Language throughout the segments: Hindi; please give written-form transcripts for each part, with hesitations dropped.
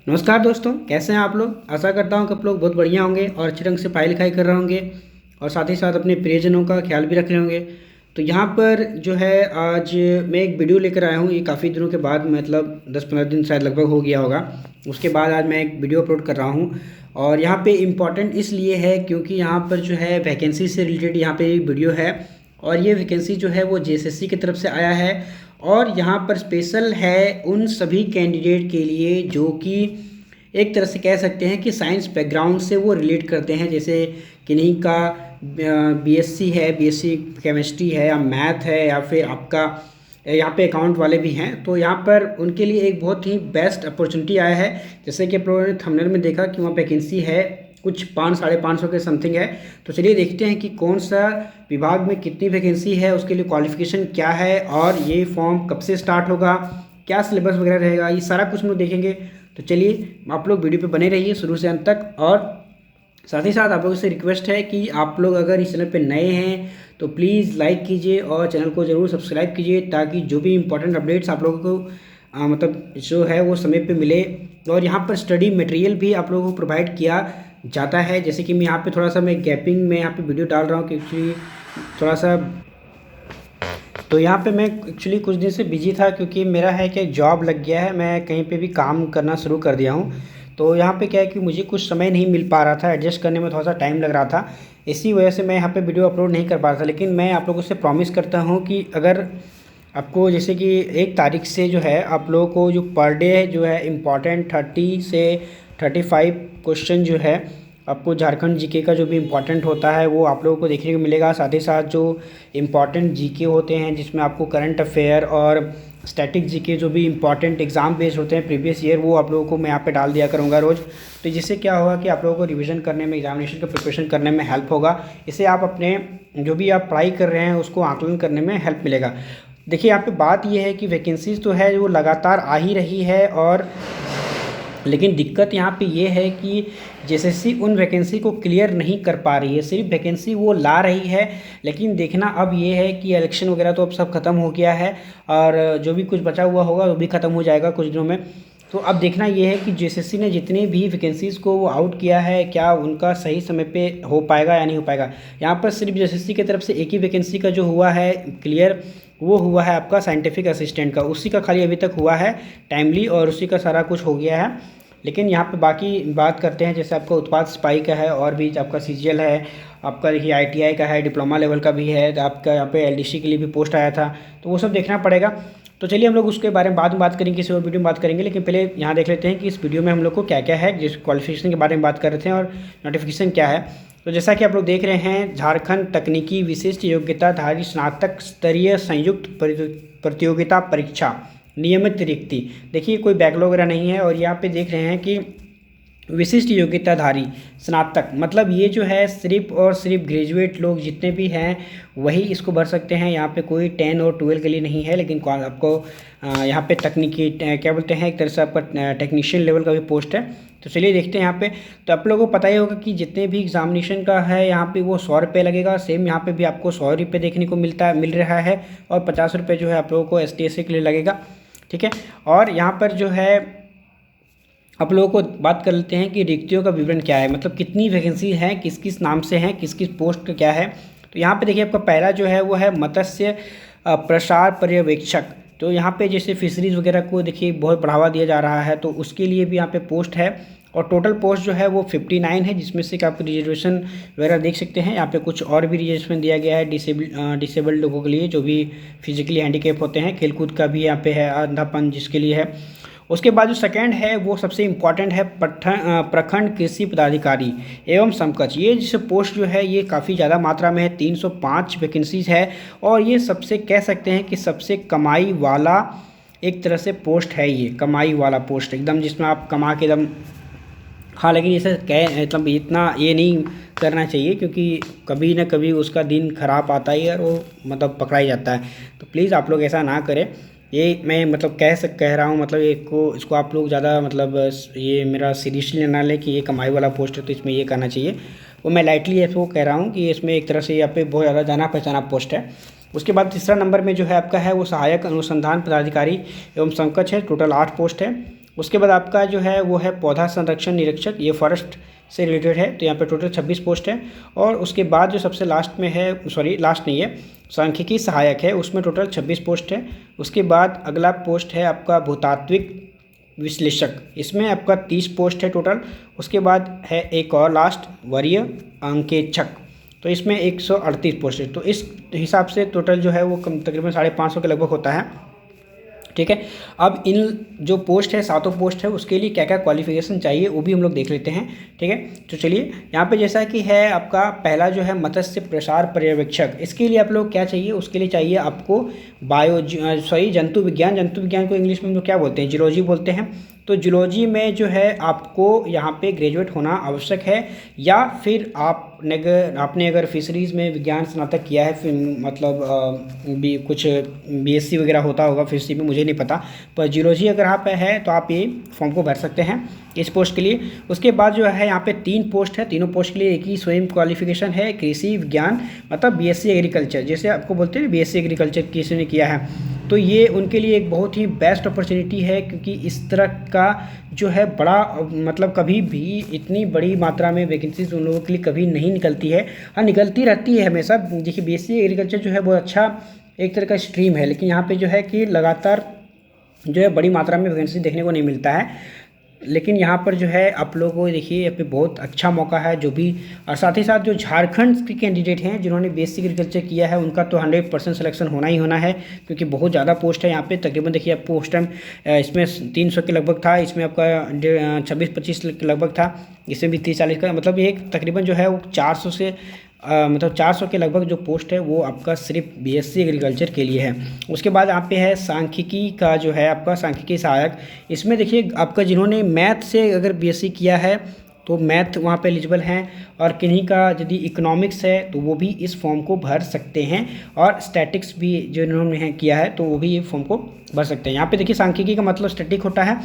नमस्कार दोस्तों, कैसे हैं आप लोग। आशा करता हूं कि आप लोग बहुत बढ़िया होंगे और अच्छे ढंग से पढ़ाई लिखाई कर रहे होंगे और साथ ही साथ अपने प्रियजनों का ख्याल भी रख रहे होंगे। तो यहाँ पर जो है आज मैं एक वीडियो लेकर आया हूँ। ये काफ़ी दिनों के बाद, मतलब 10-15 दिन शायद लगभग हो गया होगा। उसके बाद आज मैं एक वीडियो अपलोड कर रहा हूँ और यहाँ पे इम्पॉर्टेंट इसलिए है क्योंकि यहाँ पर जो है वैकेंसी से रिलेटेड यहाँ पे वीडियो है और ये वैकेंसी जो है वो जेएसएससी की तरफ से आया है और यहाँ पर स्पेशल है उन सभी कैंडिडेट के लिए जो कि एक तरह से कह सकते हैं कि साइंस बैकग्राउंड से वो रिलेट करते हैं। जैसे किन्हीं का बीएससी है, बीएससी केमिस्ट्री है या मैथ है या फिर आपका यहाँ पे अकाउंट वाले भी हैं। तो यहाँ पर उनके लिए एक बहुत ही बेस्ट अपॉर्चुनिटी आया है। जैसे कि आप लोगों ने थंबनेल में देखा कि वहाँ वैकेंसी है कुछ 500-550 के समथिंग है। तो चलिए देखते हैं कि कौन सा विभाग में कितनी वैकेंसी है, उसके लिए क्वालिफिकेशन क्या है और ये फॉर्म कब से स्टार्ट होगा, क्या सिलेबस वगैरह रहेगा, ये सारा कुछ हम लोग देखेंगे। तो चलिए आप लोग वीडियो पे बने रहिए शुरू से अंत तक। और साथ ही साथ आप लोगों से रिक्वेस्ट है कि आप लोग अगर इस चैनल पे नए हैं तो प्लीज़ लाइक कीजिए और चैनल को ज़रूर सब्सक्राइब कीजिए ताकि जो भी इंपॉर्टेंट अपडेट्स आप लोगों को मतलब जो है वो समय पे मिले। और यहाँ पर स्टडी मटेरियल भी आप लोगों को प्रोवाइड किया जाता है। जैसे कि मैं यहाँ पे थोड़ा सा मैं गैपिंग में यहाँ पे वीडियो डाल रहा हूँ क्योंकि थोड़ा सा तो यहाँ पे मैं एक्चुअली कुछ दिन से बिजी था क्योंकि मेरा है कि जॉब लग गया है, मैं कहीं पे भी काम करना शुरू कर दिया हूँ। तो यहाँ पे क्या है कि मुझे कुछ समय नहीं मिल पा रहा था, एडजस्ट करने में थोड़ा सा टाइम लग रहा था। इसी वजह से मैं यहाँ पे वीडियो अपलोड नहीं कर पा रहा था। लेकिन मैं आप लोगों से प्रॉमिस करता हूँ कि अगर आपको जैसे कि 1 तारीख से जो है आप लोगों को जो पर डे जो है इम्पॉर्टेंट 30 से 35 क्वेश्चन जो है आपको झारखंड जीके का जो भी इम्पॉर्टेंट होता है वो आप लोगों को देखने को मिलेगा। साथ ही साथ जो इम्पॉर्टेंट जीके होते हैं जिसमें आपको करंट अफेयर और स्टैटिक जीके जो भी इम्पॉर्टेंट एग्जाम बेस्ड होते हैं प्रीवियस ईयर, वो आप लोगों को मैं यहाँ पे डाल दिया करूँगा रोज़। तो जिससे क्या होगा कि आप लोगों को रिवीजन करने में, एग्जामिनेशन का प्रिपरेशन करने में हेल्प होगा। इससे आप अपने जो भी आप पढ़ाई कर रहे हैं उसको आकलन करने में हेल्प मिलेगा। देखिए यहाँ पे बात यह है कि वैकेंसीज तो है वो लगातार आ ही रही है और लेकिन दिक्कत यहाँ पे ये है कि जेएसएससी उन वैकेंसी को क्लियर नहीं कर पा रही है। सिर्फ वैकेंसी वो ला रही है, लेकिन देखना अब ये है कि इलेक्शन वगैरह तो अब सब ख़त्म हो गया है और जो भी कुछ बचा हुआ होगा वो भी ख़त्म हो जाएगा कुछ दिनों में। तो अब देखना ये है कि जेएसएससी ने जितने भी वैकेंसीज़ को वो आउट किया है क्या उनका सही समय पे हो पाएगा या नहीं हो पाएगा। यहाँ पर सिर्फ जेएसएससी की तरफ से एक ही वैकेंसी का जो हुआ है क्लियर, वो हुआ है आपका साइंटिफिक असिस्टेंट का। उसी का खाली अभी तक हुआ है टाइमली और उसी का सारा कुछ हो गया है। लेकिन यहाँ पे बाकी बात करते हैं, जैसे आपका उत्पाद सिपाही का है और भी आपका सीजीएल है, आपका देखिए आईटीआई का है, डिप्लोमा लेवल का भी है, तो आपका यहाँ पे एलडीसी के लिए भी पोस्ट आया था, तो वो सब देखना पड़ेगा। तो चलिए हम लोग उसके बारे में बाद में बात करेंगे, किसी और वीडियो में बात करेंगे। लेकिन पहले यहाँ देख लेते हैं कि इस वीडियो में हम लोग को क्या क्या है, जिस क्वालिफिकेशन के बारे में बात कर रहे थे और नोटिफिकेशन क्या है। तो जैसा कि आप लोग देख रहे हैं, झारखंड तकनीकी विशिष्ट योग्यताधारी स्नातक स्तरीय संयुक्त प्रतियोगिता परीक्षा नियमित रिक्ति। देखिए कोई बैकलॉग वगैरह नहीं है और यहाँ पे देख रहे हैं कि विशिष्ट योग्यताधारी स्नातक, मतलब ये जो है सिर्फ और सिर्फ ग्रेजुएट लोग जितने भी हैं वही इसको भर सकते हैं। यहाँ पे कोई 10 और 12 के लिए नहीं है। लेकिन आपको यहाँ पे तकनीकी क्या बोलते हैं, एक तरह से आपका टेक्नीशियन लेवल का भी पोस्ट है। तो चलिए देखते हैं यहाँ पे। तो आप लोगों को पता ही होगा कि जितने भी एग्जामिनेशन का है यहाँ पे वो 100 रुपये लगेगा। सेम यहाँ पे भी आपको 100 रुपये देखने को मिल रहा है और 50 रुपये जो है आप लोगों को ST/SC के लिए लगेगा, ठीक है। और यहाँ पर जो है आप लोगों को बात कर लेते हैं कि रिक्तियों का विवरण क्या है, मतलब कितनी वैकेंसी है, किस किस नाम से हैं, किस किस पोस्ट का क्या है। तो यहाँ पे देखिए आपका पहला जो है वो है मत्स्य प्रसार पर्यवेक्षक। तो यहाँ पे जैसे फिशरीज़ वगैरह को देखिए बहुत बढ़ावा दिया जा रहा है, तो उसके लिए भी यहाँ पे पोस्ट है और टोटल पोस्ट जो है वो 59 है, जिसमें से आप रिजर्वेशन वगैरह देख सकते हैं। यहाँ पे कुछ और भी रिजर्वेशन दिया गया है डिसेबल्ड लोगों के लिए, जो भी फिजिकली हैंडीकैप होते हैं। खेलकूद का भी यहाँ पे है, अंधापन जिसके लिए है। उसके बाद जो सेकंड है वो सबसे इम्पॉर्टेंट है प्रखंड कृषि पदाधिकारी एवं समकक्ष। ये जिस पोस्ट जो है ये काफ़ी ज़्यादा मात्रा में है, 305 वैकेंसीज है और ये सबसे कह सकते हैं कि सबसे कमाई वाला एक तरह से पोस्ट है। ये कमाई वाला पोस्ट एकदम, जिसमें आप कमा के एकदम, हाँ लेकिन इसे मतलब इतना ये नहीं करना चाहिए क्योंकि कभी ना कभी उसका दिन खराब आता है और वो मतलब पकड़ा ही जाता है। तो प्लीज़ आप लोग ऐसा ना करें। ये मैं मतलब कह रहा हूँ, मतलब इसको आप लोग ज़्यादा मतलब ये मेरा सीरियसली ना लें कि ये कमाई वाला पोस्ट है तो इसमें ये करना चाहिए। वो मैं लाइटली इसको कह रहा हूँ कि इसमें एक तरह से यहाँ पे बहुत ज़्यादा जाना पहचाना पोस्ट है। उसके बाद तीसरा नंबर में जो है आपका है वो सहायक अनुसंधान पदाधिकारी एवं समकक्ष है, टोटल 8 पोस्ट है। उसके बाद आपका जो है वो है पौधा संरक्षण निरीक्षक, ये फॉरेस्ट से रिलेटेड है, तो यहाँ पे टोटल 26 पोस्ट है। और उसके बाद जो सबसे लास्ट में है, सॉरी लास्ट नहीं है, सांख्यिकी सहायक है, उसमें टोटल 26 पोस्ट है। उसके बाद अगला पोस्ट है आपका भूतात्विक विश्लेषक, इसमें आपका 30 पोस्ट है टोटल। उसके बाद है एक और लास्ट वरीय अंकेक्षक, तो इसमें 138 पोस्ट है। तो इस हिसाब से टोटल जो है वो तकरीबन 550 के लगभग होता है, ठीक है। अब इन जो पोस्ट है, 7 पोस्ट है, उसके लिए क्या क्या क्वालिफिकेशन चाहिए वो भी हम लोग देख लेते हैं, ठीक है। तो चलिए यहाँ पे जैसा कि है आपका पहला जो है मत्स्य प्रसार पर्यवेक्षक, इसके लिए आप लोग क्या चाहिए, उसके लिए चाहिए आपको जंतु विज्ञान को इंग्लिश में हम लोग क्या बोलते हैं, जूलॉजी बोलते हैं। तो जूलॉजी में जो है आपको यहाँ पे ग्रेजुएट होना आवश्यक है, या फिर आपने अगर फिशरीज़ में विज्ञान स्नातक किया है, फिर मतलब कुछ बीएससी वगैरह होता होगा फिशरी में, मुझे नहीं पता, पर जूलॉजी अगर आप है तो आप ये फॉर्म को भर सकते हैं इस पोस्ट के लिए। उसके बाद जो है यहाँ पे 3 पोस्ट है, तीनों पोस्ट के लिए एक ही स्वयं क्वालिफिकेशन है, कृषि विज्ञान मतलब बीएससी एग्रीकल्चर, जैसे आपको बोलते हैं बीएससी एग्रीकल्चर किसी ने किया है, तो ये उनके लिए एक बहुत ही बेस्ट अपॉर्चुनिटी है, क्योंकि इस तरह का जो है बड़ा मतलब कभी भी इतनी बड़ी मात्रा में वैकेंसीज उन लोगों के लिए कभी नहीं निकलती है। हाँ, निकलती रहती है हमेशा। देखिए बीएससी एग्रीकल्चर जो है बहुत अच्छा एक तरह का स्ट्रीम है, लेकिन यहाँ पे जो है कि लगातार जो है बड़ी मात्रा में वैकेंसी देखने को नहीं मिलता है। लेकिन यहाँ पर जो है आप लोगों को देखिए यहाँ पे बहुत अच्छा मौका है जो भी, और साथ ही साथ जो झारखंड के कैंडिडेट हैं जिन्होंने बीएससी एग्रीकल्चर किया है उनका तो 100% सिलेक्शन होना ही होना है, क्योंकि बहुत ज़्यादा पोस्ट है यहाँ पे। तकरीबन देखिए आप पोस्ट टाइम इसमें 300 के लगभग था, इसमें आपका 26-25 के लगभग था, इसमें भी 30-40 का, मतलब ये तकरीबन जो है वो 400 से मतलब 400 के लगभग जो पोस्ट है वो आपका सिर्फ बीएससी एग्रीकल्चर के लिए है। उसके बाद यहाँ पे है सांख्यिकी का जो है आपका सांख्यिकी सहायक, इसमें देखिए आपका जिन्होंने मैथ से अगर बीएससी किया है तो मैथ वहाँ पे एलिजिबल हैं, और किन्हीं का यदि इकोनॉमिक्स है तो वो भी इस फॉर्म को भर सकते हैं, और स्टैटिक्स भी जिन्होंने किया है तो वो भी ये फॉर्म को भर सकते हैं। यहाँ पे देखिए सांख्यिकी का मतलब स्टैटिक होता है,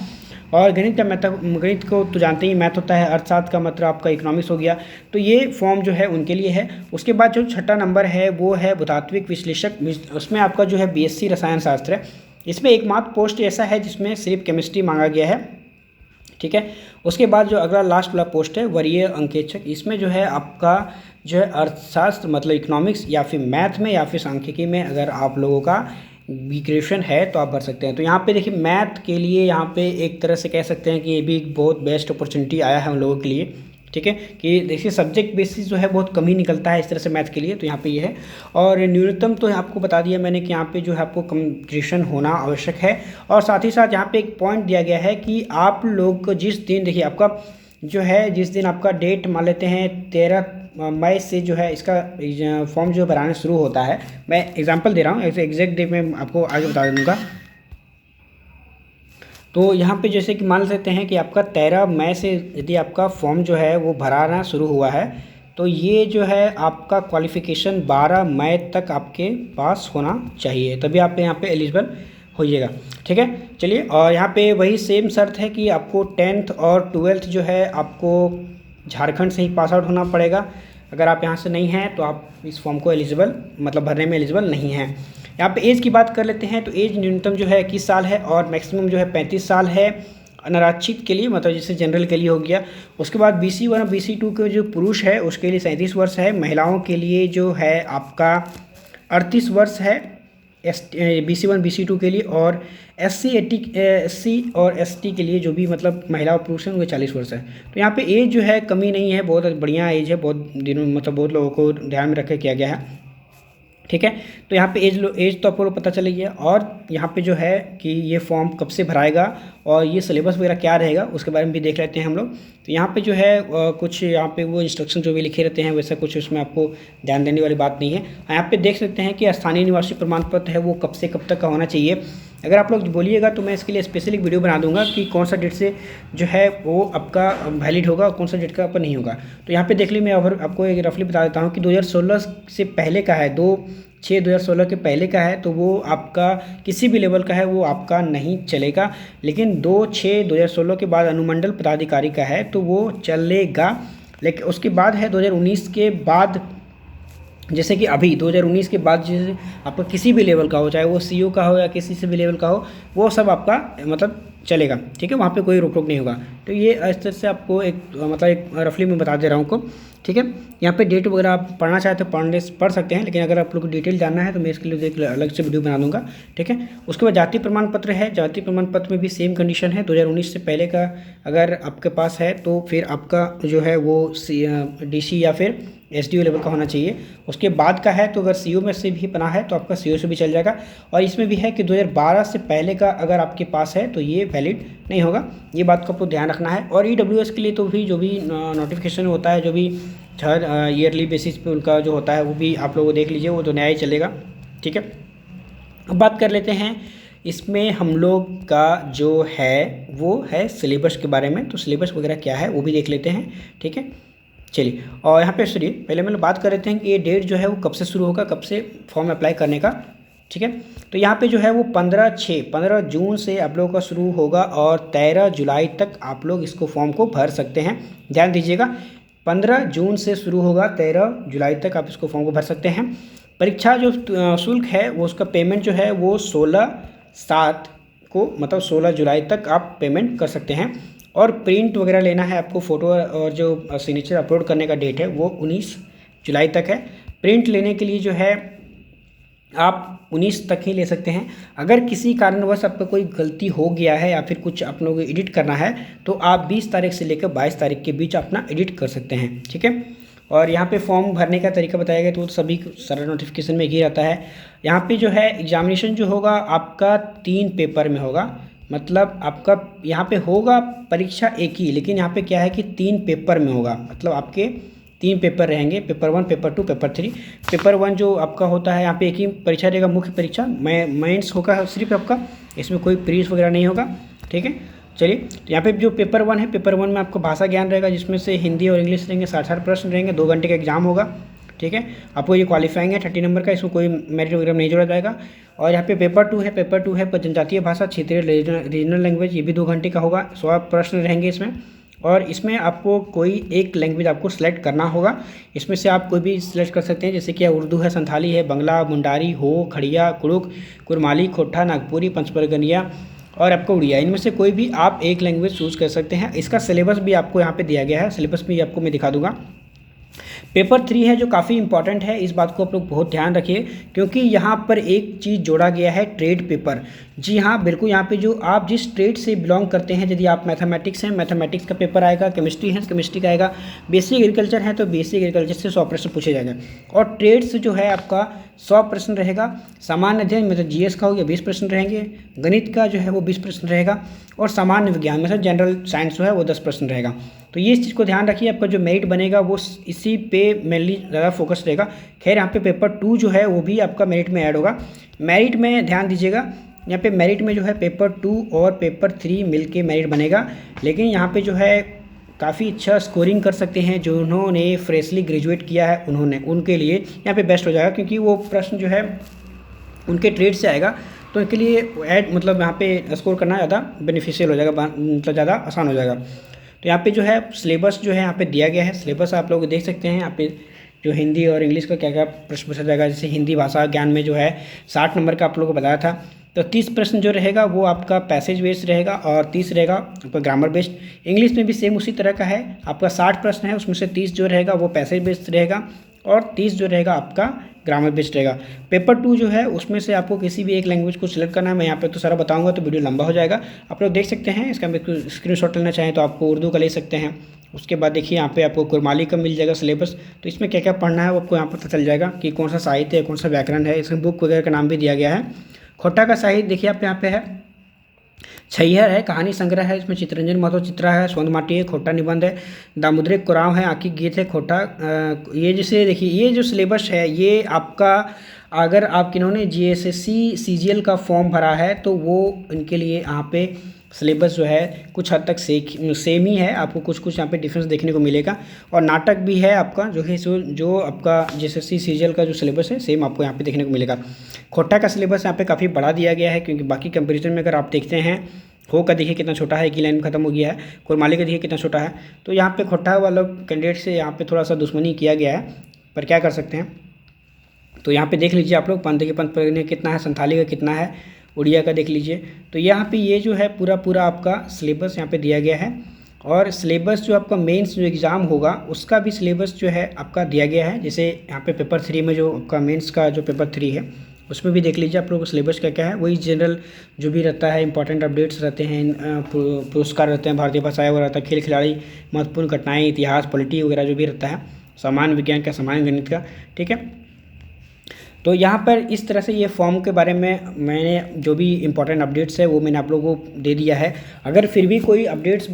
और गणित को तो जानते ही मैथ होता है, अर्थशास्त्र का मतलब आपका इकोनॉमिक्स हो गया, तो ये फॉर्म जो है उनके लिए है। उसके बाद जो 6ठा नंबर है वो है भूतात्विक विश्लेषक, उसमें आपका जो है बीएससी रसायन शास्त्र है, इसमें एकमात्र पोस्ट ऐसा है जिसमें सिर्फ केमिस्ट्री मांगा गया है, ठीक है। उसके बाद जो अगला लास्ट वाला पोस्ट है वरीय अंकेक्षक, इसमें जो है आपका जो है अर्थशास्त्र मतलब इकोनॉमिक्स या फिर मैथ में या फिर सांख्यिकी में अगर आप लोगों का ग्रेजुएशन है तो आप भर सकते हैं। तो यहाँ पे देखिए मैथ के लिए यहाँ पे एक तरह से कह सकते हैं कि ये भी बहुत बेस्ट अपॉर्चुनिटी आया है उन लोगों के लिए, ठीक है। कि देखिए सब्जेक्ट बेसिस जो है बहुत कम ही निकलता है इस तरह से मैथ के लिए, तो यहाँ पे ये है। और न्यूनतम तो आपको बता दिया मैंने कि यहाँ पे जो है आपको ग्रेजुएशन होना आवश्यक है, और साथ ही साथ यहाँ पे एक पॉइंट दिया गया है कि आप लोग को जिस दिन देखिए आपका जो है जिस दिन आपका डेट मान लेते हैं 13 मई से जो है इसका फॉर्म जो भराना शुरू होता है, मैं एग्जांपल दे रहा हूँ, ऐसे एग्जैक्ट डेट मैं आपको आगे बता दूँगा। तो यहाँ पे जैसे कि मान लेते हैं कि आपका 13 मई से यदि आपका फॉर्म जो है वो भराना शुरू हुआ है, तो ये जो है आपका क्वालिफ़िकेशन 12 मई तक आपके पास होना चाहिए, तभी आप यहाँ पे एलिजिबल होइएगा, ठीक है। चलिए, और यहाँ पे वही सेम शर्त है कि आपको 10th और 12th जो है आपको झारखंड से ही पास आउट होना पड़ेगा। अगर आप यहाँ से नहीं हैं तो आप इस फॉर्म को एलिजिबल मतलब भरने में एलिजिबल नहीं हैं। यहाँ पे एज की बात कर लेते हैं, तो एज न्यूनतम जो है 21 साल है और मैक्सिमम जो है 35 साल है अनारक्षित के लिए, मतलब जैसे जनरल के लिए हो गया। उसके बाद BC 1 और BC 2 के जो पुरुष है उसके लिए 37 वर्ष है, महिलाओं के लिए जो है आपका 38 वर्ष है BC 1 BC 2 के लिए, और SC और ST के लिए जो भी मतलब महिला और पुरुष हैं उनके 40 वर्ष है। तो यहाँ पे एज जो है कमी नहीं है, बहुत बढ़िया एज है, बहुत दिनों मतलब बहुत लोगों को ध्यान में रख के किया गया है, ठीक है। तो यहाँ पे एज तो आपको पता चल गया, और यहाँ पे जो है कि ये फॉर्म कब से भराएगा और ये सिलेबस वगैरह क्या रहेगा उसके बारे में भी देख लेते हैं हम लोग। तो यहाँ पे जो है कुछ यहाँ पे वो इंस्ट्रक्शन जो भी लिखे रहते हैं वैसा कुछ उसमें आपको ध्यान देने वाली बात नहीं है। यहाँ पे देख सकते हैं कि स्थानीय निवासी प्रमाण पत्र है वो कब से कब तक का होना चाहिए। अगर आप लोग बोलिएगा तो मैं इसके लिए स्पेशली वीडियो बना दूंगा कि कौन सा डेट से जो है वो आपका वैलिड होगा और कौन सा डेट का आपका नहीं होगा। तो यहाँ पे देख ली, मैं आपको एक रफली बता देता हूँ कि 2016 से पहले का है, 2/6/2016 के पहले का है तो वो आपका किसी भी लेवल का है वो आपका नहीं चलेगा, लेकिन 2/6/2016 के बाद अनुमंडल पदाधिकारी का है तो वो चलेगा। लेकिन उसके बाद है 2019 के बाद, जैसे कि अभी 2019 के बाद जैसे आपका किसी भी लेवल का हो, चाहे वो CO का हो या किसी से भी लेवल का हो, वो सब आपका मतलब चलेगा, ठीक है, वहाँ पे कोई रोक टोक नहीं होगा। तो ये इस तरह से आपको एक मतलब एक रफली मैं बता दे रहा हूँ आपको, ठीक है। यहाँ पे डेट वगैरह आप पढ़ना चाहे तो पढ़ सकते हैं, लेकिन अगर आप लोग को डिटेल जानना है तो मैं इसके लिए एक अलग से वीडियो बना दूंगा, ठीक है। उसके बाद जाति प्रमाण पत्र है। जाति प्रमाण पत्र में भी सेम कंडीशन है, 2019 से पहले का अगर आपके पास है तो फिर आपका जो है वो DC या फिर SDO लेवल का होना चाहिए। उसके बाद का है तो अगर CO में से भी बना है तो आपका CO से भी चल जाएगा। और इसमें भी है कि 2012 से पहले का अगर आपके पास है तो ये वैलिड नहीं होगा, ये बात को आपको ध्यान रखना है। और EWS के लिए तो भी जो भी नोटिफिकेशन होता है, जो भी हर ईयरली बेसिस पे उनका जो होता है वो भी आप लोग देख लीजिए, वो तो नया ही चलेगा, ठीक है। अब बात कर लेते हैं इसमें हम लोग का जो है वो है सिलेबस के बारे में। तो सिलेबस वगैरह क्या है वो भी देख लेते हैं, ठीक है। चलिए, और यहाँ पे सुनिए, पहले हम लोग बात कर लेते हैं कि ये डेट जो है वो कब से शुरू होगा, कब से फॉर्म अप्लाई करने का, ठीक है। तो यहाँ पे जो है वो 15 जून से आप लोगों का शुरू होगा और 13 जुलाई तक आप लोग इसको फॉर्म को भर सकते हैं। ध्यान दीजिएगा, 15 जून से शुरू होगा, 13 जुलाई तक आप इसको फॉर्म को भर सकते हैं। परीक्षा जो शुल्क है वो उसका पेमेंट जो है वो 16/7 को मतलब 16 जुलाई तक आप पेमेंट कर सकते हैं। और प्रिंट वगैरह लेना है आपको, फ़ोटो और जो सिग्नेचर अपलोड करने का डेट है वो 19 जुलाई तक है। प्रिंट लेने के लिए जो है आप 19 तक ही ले सकते हैं। अगर किसी कारणवश आपका कोई गलती हो गया है या फिर कुछ आप लोगों को एडिट करना है तो आप 20 तारीख से लेकर 22 तारीख के बीच अपना एडिट कर सकते हैं, ठीक है। और यहाँ पे फॉर्म भरने का तरीका बताया गया तो सभी सारा नोटिफिकेशन में ही रहता है। यहाँ पे जो है एग्जामिनेशन जो होगा आपका 3 पेपर में होगा, मतलब आपका यहाँ पे होगा परीक्षा एक ही, लेकिन यहाँ पे क्या है कि 3 पेपर में होगा, मतलब आपके 3 पेपर रहेंगे, पेपर 1, पेपर 2, पेपर 3। पेपर 1 जो आपका होता है यहाँ पे एक ही परीक्षा रहेगा, मुख्य परीक्षा मेंस होगा सिर्फ आपका, इसमें कोई प्रीलिम्स वगैरह नहीं होगा, ठीक है। चलिए, तो यहाँ पे जो पेपर 1 है, पेपर 1 में आपको भाषा ज्ञान रहेगा, जिसमें से हिंदी और इंग्लिश रहेंगे, 60 प्रश्न रहेंगे, 2 घंटे का एग्जाम होगा, ठीक है। आपको ये क्वालिफाइंग है 30 नंबर का, इसमें कोई मेरिट वगैरह नहीं जोड़ा जाएगा। और यहाँ पे पेपर 2 है, पेपर 2 है जनजातीय भाषा, क्षेत्रीय रीजनल लैंग्वेज, ये भी 2 घंटे का होगा, 100 प्रश्न रहेंगे इसमें। और इसमें आपको कोई एक लैंग्वेज आपको सेलेक्ट करना होगा, इसमें से आप कोई भी सिलेक्ट कर सकते हैं, जैसे कि उर्दू है, संथाली है, बंगला, मुंडारी, हो, खड़िया, कुड़ुक, कुरमाली, खोटा, नागपुरी, पंचपरगनिया और आपको उड़िया, इनमें से कोई भी आप एक लैंग्वेज चूज़ कर सकते हैं। इसका सिलेबस भी आपको यहाँ पे दिया गया है, सिलेबस भी आपको मैं दिखा दूंगा। पेपर 3 है जो काफ़ी इंपॉर्टेंट है, इस बात को आप लोग बहुत ध्यान रखिए, क्योंकि यहाँ पर एक चीज़ जोड़ा गया है, ट्रेड पेपर। जी हाँ, बिल्कुल, यहाँ पे जो आप जिस ट्रेड से बिलोंग करते हैं, यदि आप मैथमेटिक्स हैं, मैथमेटिक्स का पेपर आएगा, केमिस्ट्री है, केमिस्ट्री का आएगा, बेसिक एग्रीकल्चर है तो बेसिक एग्रीकल्चर से 100 प्रश्न पूछे जाएंगे। और ट्रेड से जो है आपका 100 प्रश्न रहेगा। सामान्य अध्ययन मतलब GS का हो गया 20 प्रश्न रहेंगे, गणित का जो है वो 20 प्रश्न रहेगा, और सामान्य विज्ञान मतलब जनरल साइंस जो है वो 10 प्रश्न रहेगा। तो ये इस चीज़ को ध्यान रखिए, आपका जो मेरिट बनेगा वो इसी पे मेनली ज़्यादा फोकस रहेगा। खैर, यहाँ पे पेपर 2 जो है वो भी आपका मेरिट में ऐड होगा। मेरिट में ध्यान दीजिएगा, यहाँ पे मेरिट में जो है पेपर 2 और पेपर 3 मिलके मेरिट बनेगा, लेकिन यहाँ पे जो है काफ़ी अच्छा स्कोरिंग कर सकते हैं जो उन्होंने फ्रेशली ग्रेजुएट किया है, उनके लिए यहाँ पे बेस्ट हो जाएगा, क्योंकि वो प्रश्न जो है उनके ट्रेड से आएगा, तो उनके लिए मतलब यहाँ पे स्कोर करना ज़्यादा बेनिफिशियल हो जाएगा, मतलब ज़्यादा आसान हो जाएगा। तो यहाँ पे जो है सिलेबस जो है यहाँ पे दिया गया है, सिलेबस आप लोग देख सकते हैं। यहाँ पे जो हिंदी और इंग्लिश का क्या क्या प्रश्न पूछा जाएगा, जैसे हिंदी भाषा ज्ञान में जो है 60 नंबर का आप लोगों को बताया था, तो 30 प्रश्न जो रहेगा वो आपका पैसेज बेस्ड रहेगा और 30 रहेगा आपका ग्रामर बेस्ड। इंग्लिश में भी सेम उसी तरह का है, आपका 60 प्रश्न है, उसमें से 30 जो रहेगा वो पैसेज बेस्ड रहेगा और 30 जो रहेगा आपका ग्रामर बेस्ड रहेगा। पेपर 2 जो है उसमें से आपको किसी भी एक लैंग्वेज को सिलेक्ट करना है, मैं यहाँ पे तो सारा बताऊंगा तो वीडियो लंबा हो जाएगा, आप लोग देख सकते हैं। इसका स्क्रीनशॉट लेना चाहें तो आपको उर्दू का ले सकते हैं। उसके बाद देखिए यहाँ पे आपको कुरमाली का मिल जाएगा सिलेबस, तो इसमें क्या क्या पढ़ना है वो आपको यहाँ पर पता चल जाएगा कि कौन सा साहित्य है, कौन सा व्याकरण है, इसमें बुक वगैरह का नाम भी दिया गया है। खोटा का साहित्य देखिए आप यहाँ पे है, छैहर है, कहानी संग्रह है, इसमें चित्रंजन महतो चित्रा है, सोंद माटी है, खोटा निबंध है, दामुद्रिक कुराव है, आंकी गीत है, खोटा। ये जैसे देखिए ये जो सिलेबस है ये आपका, अगर आप किन्होंने GSSC CGL का फॉर्म भरा है तो वो इनके लिए यहाँ पे सिलेबस जो है कुछ हद तक सेम ही है, आपको कुछ कुछ यहाँ पे डिफरेंस देखने को मिलेगा। और नाटक भी है आपका जो है जो आपका GSSC CGL का जो सिलेबस है सेम आपको यहाँ पे देखने को मिलेगा। खोटा का सिलेबस यहाँ पे काफ़ी बड़ा दिया गया है, क्योंकि बाकी कंपेरिजन में अगर आप देखते हैं, हो का देखिए कितना छोटा है, एक ही लाइन में खत्म हो गया है, कुरमाली का देखिए कितना छोटा है, तो यहाँ पे खोटा वाला कैंडिडेट से यहाँ पे थोड़ा सा दुश्मनी किया गया है, पर क्या कर सकते हैं। तो यहाँ पे देख लीजिए आप लोग, पंथ के पंथ कितना है, संथाली का कितना है, उड़िया का देख लीजिए। तो यहाँ पे ये जो है पूरा आपका सिलेबस यहाँ पे दिया गया है, और सिलेबस जो आपका मेंस जो एग्ज़ाम होगा उसका भी सिलेबस जो है आपका दिया गया है। जैसे यहाँ पे पेपर 3 में जो आपका मेंस का जो पेपर 3 है उसमें भी देख लीजिए आप लोगों को सिलेबस क्या क्या है। वही जनरल जो भी रहता है, इंपॉर्टेंट अपडेट्स रहते हैं, पुरस्कार रहते हैं, भारतीय भाषाएं वगैरह रहता है, खेल खिलाड़ी, महत्वपूर्ण घटनाएं, इतिहास, पॉलिटी वगैरह जो भी रहता है, सामान्य विज्ञान का, सामान्य गणित का, ठीक है। तो यहाँ पर इस तरह से ये फॉर्म के बारे में मैंने जो भी इंपॉर्टेंट अपडेट्स है वो मैंने आप लोगों को दे दिया है। अगर फिर भी कोई अपडेट्स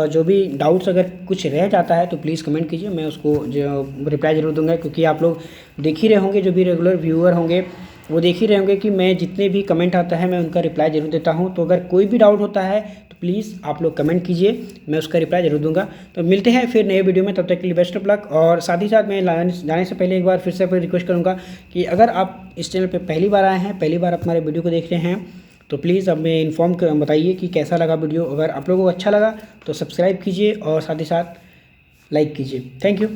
जो भी डाउट्स अगर कुछ रह जाता है तो प्लीज़ कमेंट कीजिए, मैं उसको जो रिप्लाई ज़रूर दूंगा। क्योंकि आप लोग देख ही रहे होंगे, जो भी रेगुलर व्यूअर होंगे वो देख ही रहे होंगे कि मैं जितने भी कमेंट आता है मैं उनका रिप्लाई ज़रूर देता हूँ। तो अगर कोई भी डाउट होता है तो प्लीज़ आप लोग कमेंट कीजिए, मैं उसका रिप्लाई ज़रूर दूंगा। तो मिलते हैं फिर नए वीडियो में, तब तक के लिए बेस्ट ऑफ लक। और साथ ही साथ मैं जाने से पहले एक बार फिर से रिक्वेस्ट करूँगा कि अगर आप इस चैनल पर पहली बार आए हैं, पहली बार आप हमारे वीडियो को देख रहे हैं, तो प्लीज़ हमें इन्फॉर्म बताइए कि कैसा लगा वीडियो। अगर आप लोगों को अच्छा लगा तो सब्सक्राइब कीजिए और साथ ही साथ लाइक कीजिए। Thank you.